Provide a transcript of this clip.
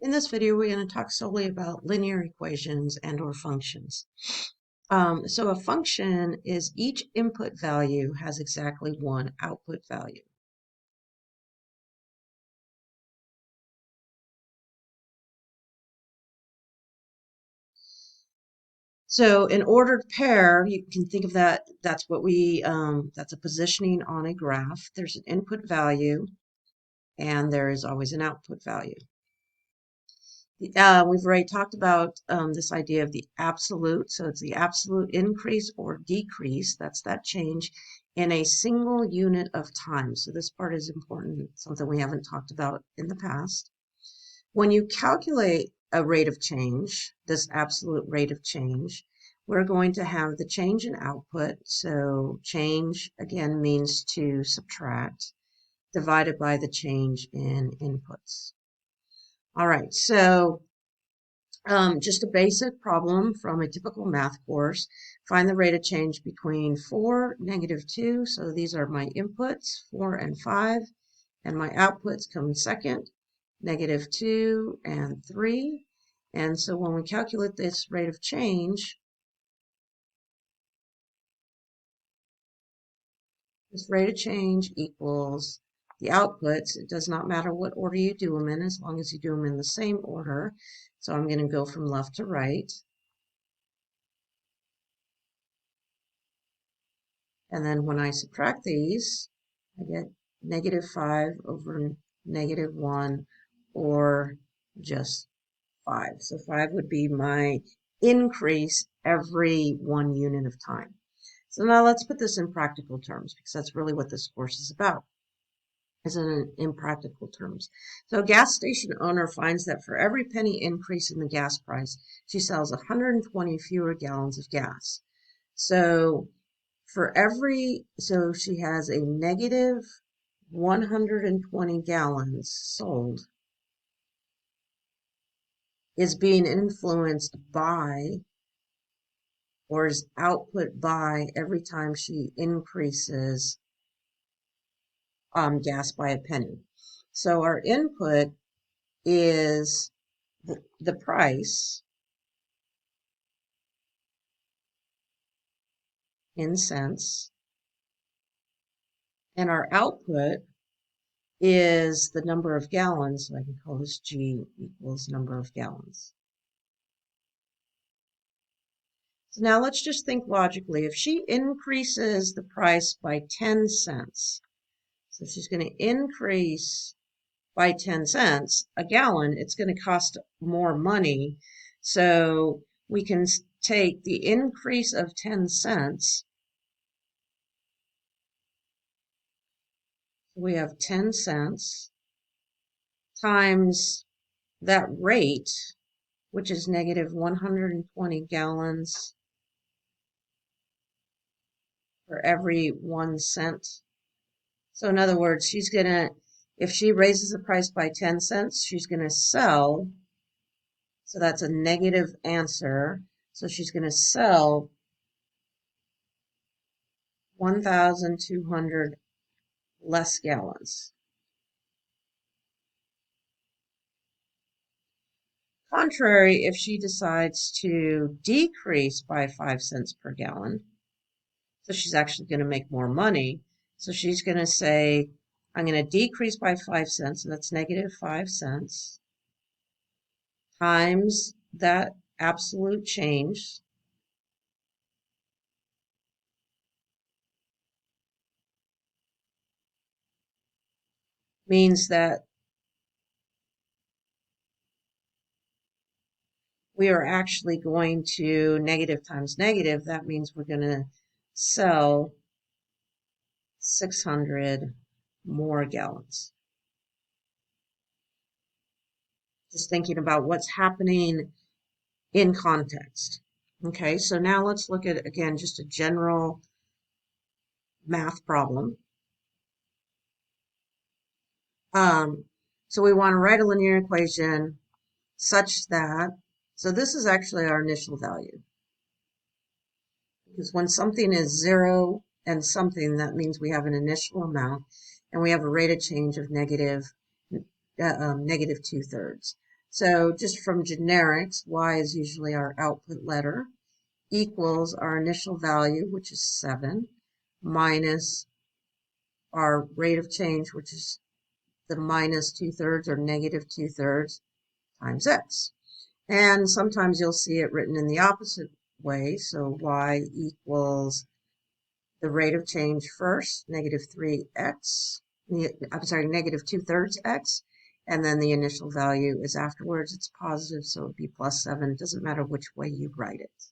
In this video, we're going to talk solely about linear equations and or functions. So a function is each input value has exactly one output value. So in ordered pair, you can think of that, that's a positioning on a graph. There's an input value and there is always an output value. We've already talked about this idea of the absolute. So it's the absolute increase or decrease. That's that change in a single unit of time. So this part is important, something we haven't talked about in the past. When you calculate a rate of change, this absolute rate of change, we're going to have the change in output. So change, again, means to subtract, divided by the change in inputs. All right, so just a basic problem from a typical math course. Find the rate of change between 4, -2. So these are my inputs, 4 and 5. And my outputs come second, -2 and 3. And so when we calculate this rate of change, this rate of change equals the outputs. It does not matter what order you do them in, as long as you do them in the same order. So I'm going to go from left to right. And then when I subtract these, I get -5 over -1, or just 5. So 5 would be my increase every 1 unit of time. So now let's put this in practical terms, because that's really what this course is about, is in practical terms. So a gas station owner finds that for every penny increase in the gas price, she sells 120 fewer gallons of gas. So so she has a negative 120 gallons sold is being influenced by, or is output by, every time she increases gas by a penny. So our input is the price in cents, and our output is the number of gallons. So I can call this G equals number of gallons. So now let's just think logically. If she increases the price by 10 cents, so she's going to increase by 10 cents a gallon, it's going to cost more money. So we can take the increase of 10 cents. We have 10 cents times that rate, which is negative 120 gallons for every 1 cent. So in other words, she's going to, if she raises the price by 10 cents, she's going to sell. So that's a negative answer. So she's going to sell 1,200 less gallons. Contrary, if she decides to decrease by 5 cents per gallon, so she's actually going to make more money. So she's going to say, I'm going to decrease by 5 cents, and that's negative 5 cents, times that absolute change. Means that we are actually going to negative times negative. That means we're going to sell 600 more gallons. Just thinking about what's happening in context. Okay, so now let's look at, again, just a general math problem. So we want to write a linear equation such that, so this is actually our initial value. Because when something is 0 and something, that means we have an initial amount, and we have a rate of change of negative 2/3. So just from generics, y is usually our output letter, equals our initial value, which is 7, minus our rate of change, which is the minus 2/3 or negative 2/3 times x. And sometimes you'll see it written in the opposite way. So y equals the rate of change first, negative 3x. I'm sorry, negative 2/3 x. And then the initial value is afterwards. It's positive, so it would be plus 7. It doesn't matter which way you write it.